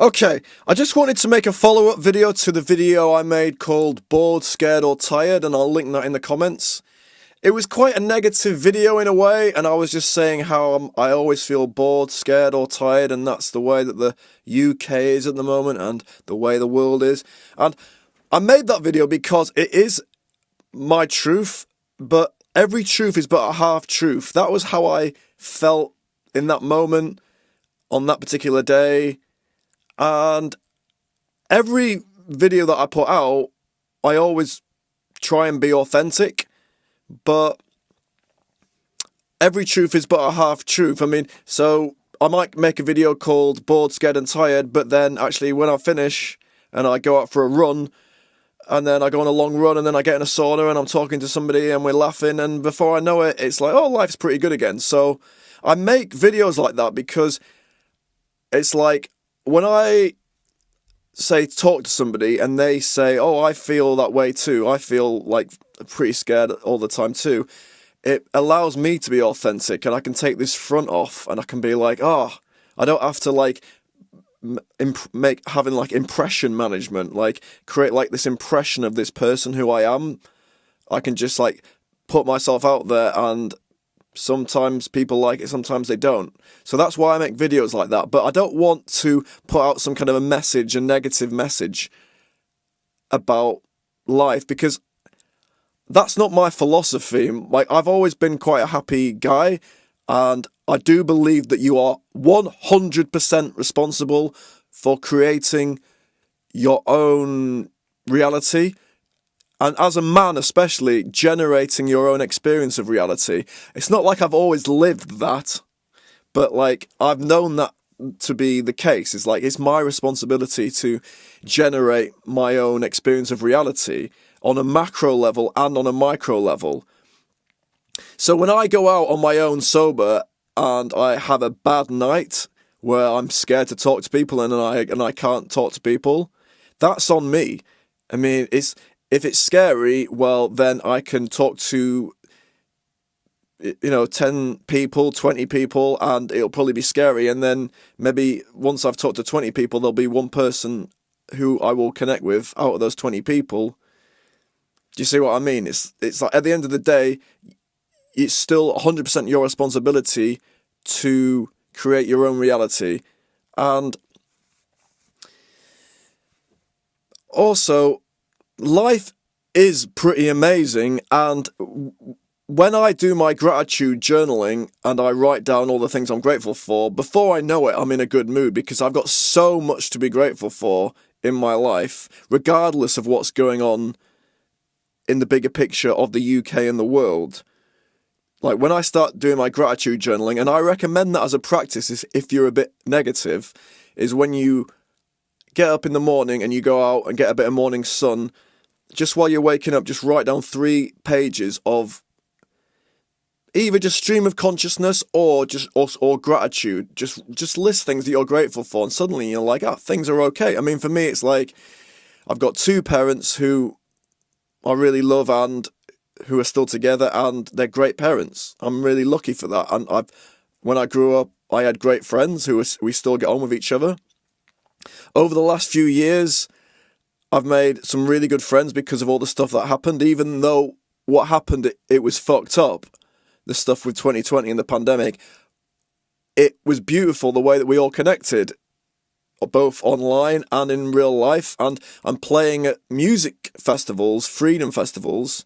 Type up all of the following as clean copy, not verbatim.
Okay, I just wanted to make a follow-up video to the video I made called Bored, Scared or Tired, and I'll link that in the comments. It was quite a negative video in a way, and I was just saying how I always feel bored, scared or tired, and that's the way that the UK is at the moment and the way the world is. And I made that video because it is my truth, but every truth is but a half truth. That was how I felt in that moment, on that particular day. And every video that I put out, I always try and be authentic, but every truth is but a half truth. I mean, so I might make a video called Bored, Scared and Tired, but then actually when I finish and I go out for a run, and then I go on a long run, and then I get in a sauna and I'm talking to somebody and we're laughing, and before I know it, it's like, oh, life's pretty good again. So I make videos like that because it's like, when I say talk to somebody and they say, oh, I feel that way too, I feel like pretty scared all the time too, it allows me to be authentic, and I can take this front off and I can be like, oh, I don't have to like having like impression management, like create like this impression of this person who I am. I can just like put myself out there, and sometimes people like it, sometimes they don't. So that's why I make videos like that. But I don't want to put out some kind of a message, a negative message about life, because that's not my philosophy. Like, I've always been quite a happy guy, and I do believe that you are 100% responsible for creating your own reality. And as a man especially, generating your own experience of reality. It's not like I've always lived that, but like I've known that to be the case. It's like it's my responsibility to generate my own experience of reality on a macro level and on a micro level. So when I go out on my own sober and I have a bad night where I'm scared to talk to people and I can't talk to people, that's on me. I mean, if it's scary, well, then I can talk to, 10 people, 20 people, and it'll probably be scary. And then maybe once I've talked to 20 people, there'll be one person who I will connect with out of those 20 people. Do you see what I mean? It's like at the end of the day, it's still 100% your responsibility to create your own reality. And also, life is pretty amazing, and when I do my gratitude journaling and I write down all the things I'm grateful for, before I know it, I'm in a good mood because I've got so much to be grateful for in my life, regardless of what's going on in the bigger picture of the UK and the world. Like, when I start doing my gratitude journaling, and I recommend that as a practice if you're a bit negative, is when you get up in the morning and you go out and get a bit of morning sun, just while you're waking up, just write down 3 pages of either just stream of consciousness or gratitude. Just list things that you're grateful for, and suddenly you're like, things are okay. I mean, for me, it's like I've got 2 parents who I really love and who are still together, and they're great parents. I'm really lucky for that. And when I grew up, I had great friends we still get on with each other. Over the last few years, I've made some really good friends because of all the stuff that happened, even though what happened, it was fucked up. The stuff with 2020 and the pandemic, it was beautiful the way that we all connected, both online and in real life. And I'm playing at music festivals, freedom festivals,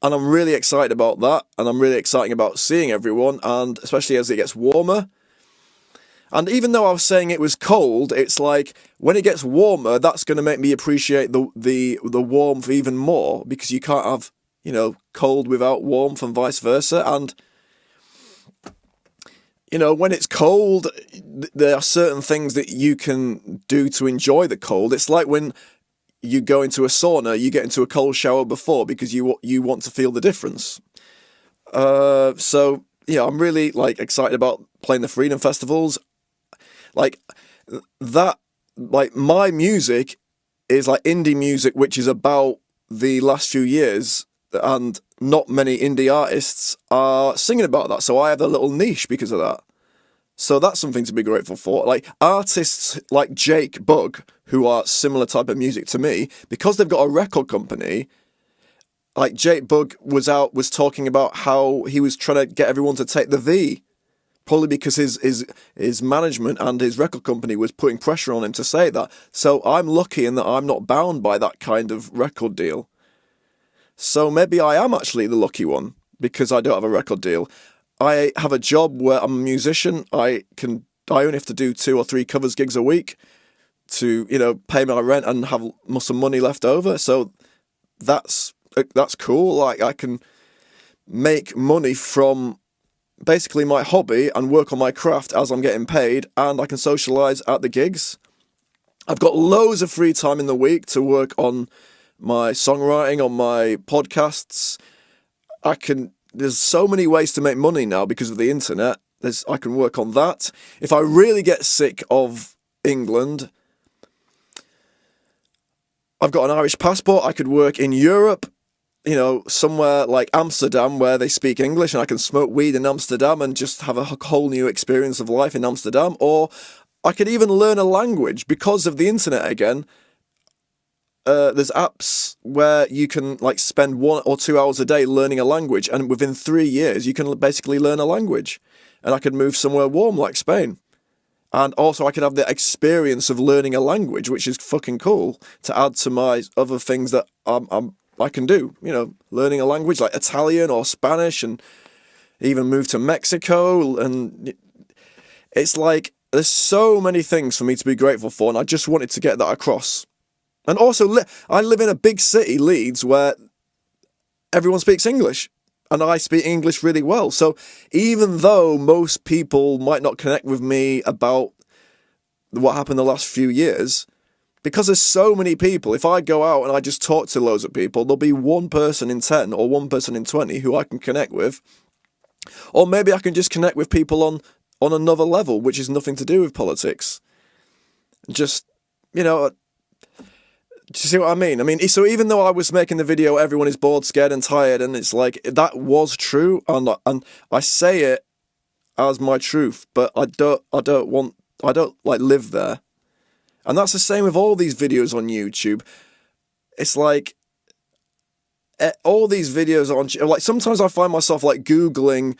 and I'm really excited about that. And I'm really excited about seeing everyone, and especially as it gets warmer. And even though I was saying it was cold, it's like when it gets warmer, that's going to make me appreciate the warmth even more, because you can't have, cold without warmth and vice versa. And, when it's cold, there are certain things that you can do to enjoy the cold. It's like when you go into a sauna, you get into a cold shower before because you want to feel the difference. So, yeah, I'm really excited about playing the freedom festivals. Like that, my music is like indie music, which is about the last few years, and not many indie artists are singing about that. So I have a little niche because of that. So that's something to be grateful for. Like artists like Jake Bugg, who are similar type of music to me, because they've got a record company. Like Jake Bugg was talking about how he was trying to get everyone to take the V, probably because his management and his record company was putting pressure on him to say that. So I'm lucky in that I'm not bound by that kind of record deal. So maybe I am actually the lucky one because I don't have a record deal. I have a job where I'm a musician. I only have to do 2 or 3 covers gigs a week to, pay my rent and have some money left over. So that's cool. Like I can make money from basically my hobby and work on my craft as I'm getting paid, and I can socialise at the gigs. I've got loads of free time in the week to work on my songwriting, on my podcasts. There's so many ways to make money now because of the internet. I can work on that. If I really get sick of England, I've got an Irish passport. I could work in Europe, somewhere like Amsterdam where they speak English, and I can smoke weed in Amsterdam and just have a whole new experience of life in Amsterdam. Or I could even learn a language because of the internet again. There's apps where you can spend 1 or 2 hours a day learning a language, and within 3 years you can basically learn a language. And I could move somewhere warm like Spain. And also I could have the experience of learning a language, which is fucking cool, to add to my other things that I can do. Learning a language like Italian or Spanish, and even move to Mexico. And it's like there's so many things for me to be grateful for, and I just wanted to get that across. And also, I live in a big city, Leeds, where everyone speaks English, and I speak English really well. So even though most people might not connect with me about what happened the last few years, because there's so many people, if I go out and I just talk to loads of people, there'll be 1 person in 10 or 1 person in 20 who I can connect with. Or maybe I can just connect with people on another level, which is nothing to do with politics. Just, do you see what I mean? So even though I was making the video, everyone is bored, scared and tired, and it's like, that was true, and I say it as my truth, but I don't live there. And that's the same with all these videos on YouTube. It's like, all these videos on, sometimes I find myself Googling,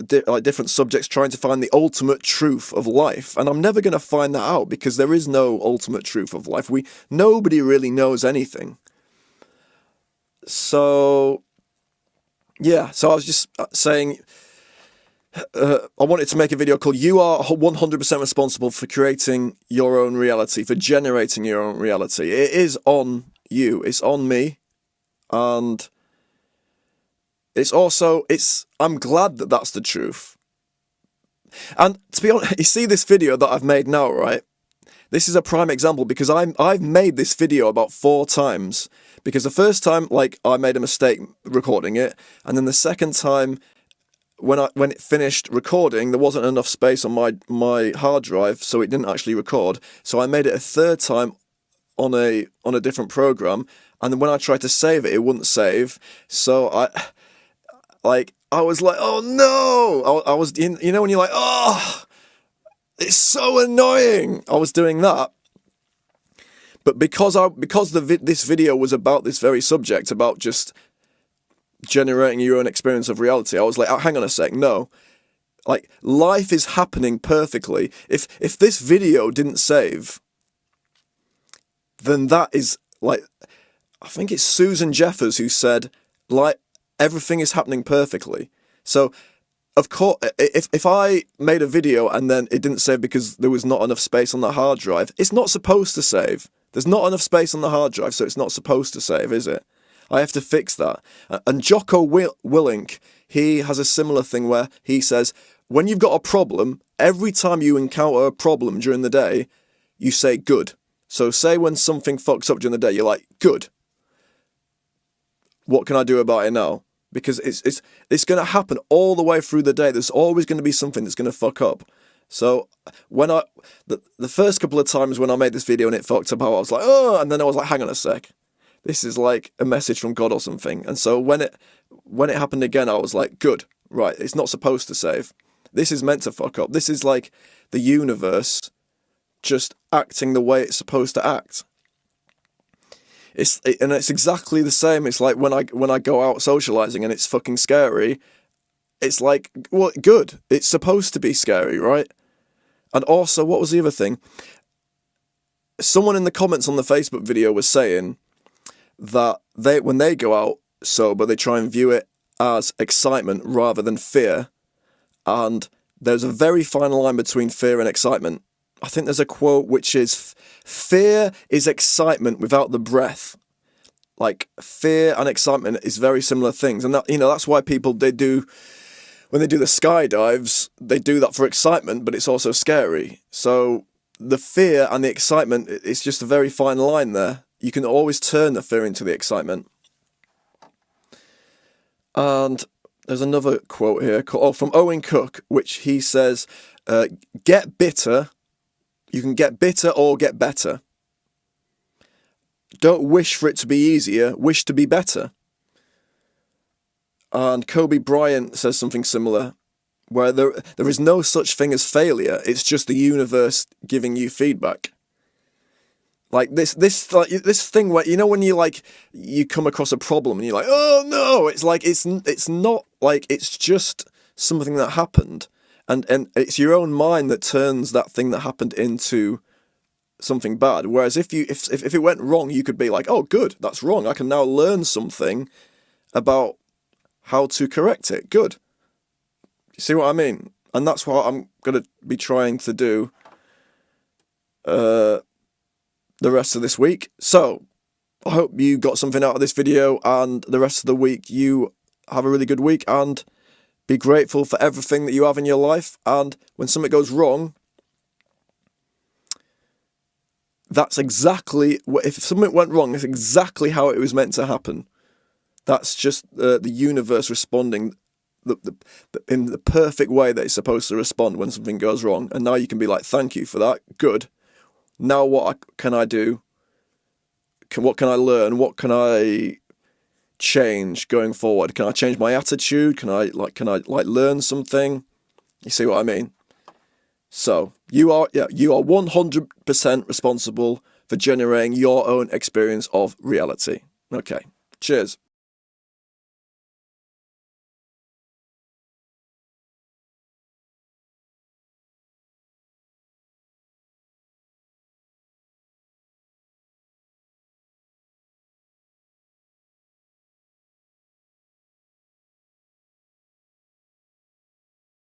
different subjects, trying to find the ultimate truth of life, and I'm never going to find that out because there is no ultimate truth of life. Nobody really knows anything. So yeah, so I was just saying, I wanted to make a video called "You Are 100% Responsible for Creating Your Own Reality, for Generating Your Own Reality." It is on you, it's on me, and I'm glad that that's the truth. And to be honest, you see this video that I've made now, right? This is a prime example because I've made this video about 4 times. Because the first time, I made a mistake recording it, and then the second time, when it finished recording, there wasn't enough space on my hard drive, so it didn't actually record. So I made it a 3rd time on a different program, and then when I tried to save it, it wouldn't save. So I was like, oh no! I was, when you're like, oh, it's so annoying. I was doing that, but because this video was about this very subject, about just generating your own experience of reality, I was like, oh, hang on a sec, no. Life is happening perfectly. If this video didn't save, then that is I think it's Susan Jeffers who said, everything is happening perfectly. So, of course, if I made a video and then it didn't save because there was not enough space on the hard drive, it's not supposed to save. There's not enough space on the hard drive, so it's not supposed to save, is it? I have to fix that. And Jocko Willink, he has a similar thing where he says, when you've got a problem, every time you encounter a problem during the day, you say good. So say when something fucks up during the day, you're like, good. What can I do about it now? Because it's going to happen all the way through the day. There's always going to be something that's going to fuck up. So when the first couple of times when I made this video and it fucked up, I was like, oh, and then I was like, hang on a sec. This is like a message from God or something. And so when it happened again, I was like, good, right, it's not supposed to save. This is meant to fuck up. This is like the universe just acting the way it's supposed to act. And it's exactly the same. It's like when I go out socializing and it's fucking scary. It's like, well, good. It's supposed to be scary, right? And also, what was the other thing? Someone in the comments on the Facebook video was saying that when they go out sober, they try and view it as excitement rather than fear. And there's a very fine line between fear and excitement. I think there's a quote which is, fear is excitement without the breath. Like, fear and excitement is very similar things. And that, that's why people, when they do the skydives, they do that for excitement, but it's also scary. So the fear and the excitement, it's just a very fine line there. You can always turn the fear into the excitement. And there's another quote here from Owen Cook, which he says, get bitter. You can get bitter or get better. Don't wish for it to be easier, wish to be better. And Bryant says something similar, where there is no such thing as failure, it's just the universe giving you feedback. Like this thing where, when you come across a problem and you're like, oh no, it's like, it's not like, it's just something that happened. And it's your own mind that turns that thing that happened into something bad. Whereas if it went wrong, you could be like, oh good, that's wrong. I can now learn something about how to correct it. Good. You see what I mean? And that's what I'm going to be trying to do the rest of this week. So I hope you got something out of this video, and the rest of the week you have a really good week, and be grateful for everything that you have in your life. And when something goes wrong, that's exactly if something went wrong, that's exactly how it was meant to happen. That's just the universe responding in the perfect way that it's supposed to respond when something goes wrong. And now you can be like, thank you for that. Good. Now what can I do? What can I learn? What can I change going forward? Can I change my attitude? Can I learn something? You see what I mean? So you are 100% responsible for generating your own experience of reality. Okay. Cheers.